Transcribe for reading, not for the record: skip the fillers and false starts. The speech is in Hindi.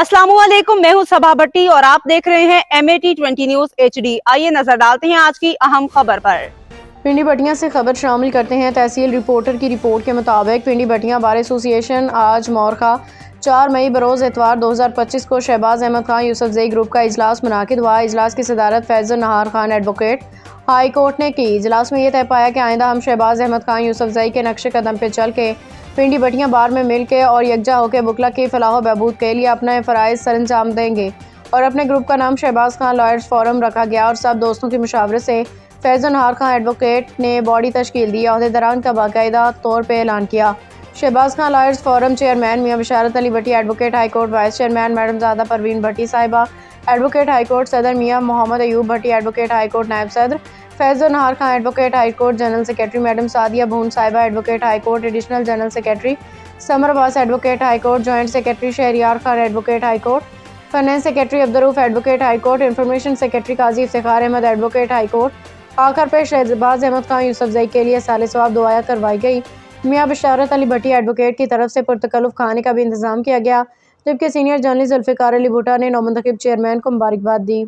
अस्सलामुअलैकुम, मैं हूं सबा भट्टी और आप देख रहे हैं MAT 20 न्यूज HD। आइए नजर डालते हैं आज की अहम खबर पर। पिंडी बटियां से खबर शामिल करते हैं। तहसील रिपोर्टर की रिपोर्ट के मुताबिक पिंडी बटियां बार एसोसिएशन आज मोरखा 4 मई बरोज़ इतवार 2025 को शहबाज अहमद खान यूसुफजई ग्रुप का इजलास मुनाकिद हुआ। इजलास की सदारत Faizal Nahar Khan advocate high court ने की। इजलास में यह तय पाया कि आइंदा हम शहबाज अहमद खान यूसुफजई के नक्शे कदम पर चल के पिंडी बटियां बार में मिल के और यकजा होकर बुकला की फलाह बहबूद के लिए अपने फ़राइज़ सर अंजाम देंगे और अपने ग्रुप का नाम शहबाज खान लॉयर्स फोरम रखा गया और सब दोस्तों की मुशावरे से फैज़ल नहार खान एडवोकेट ने बॉडी तश्कील दी। अहदेदारान का बाकायदा तौर पर ऐलान किया। Shahbaz Khan lawyers forum chairman Mian Basharat Ali Bhatti advocate high court, vice chairman madam Zada Parveen Bhatti साहिबा एडवोकेट हाई कोर्ट, सदर Mian Mohammad Ayub Bhatti advocate high court नायब सदर, Faisal Nahar Khan advocate high court, general secretary madam Sadia Bhun साहिबा advocate high court, additional general secretary Samar Abbas advocate high court, joint secretary Shahryar Khan advocate high court, finance secretary Abdurrauf advocate high court, information secretary Qazi Iftikhar Ahmed advocate high court. आखिर पे शहबाज अहमद खान यूसुफजई के लिए साले सवाब दुआया करवाई गई। मियां बिशारत अली भट्टी एडवोकेट की तरफ से पुरतकल्लुफ़ खाने का भी इंतजाम किया गया, जबकि सीनियर जर्नलिस्ट जुल्फ़िकार अली भुट्टा ने नौमुंतखब चेयरमैन को मुबारकबाद दी।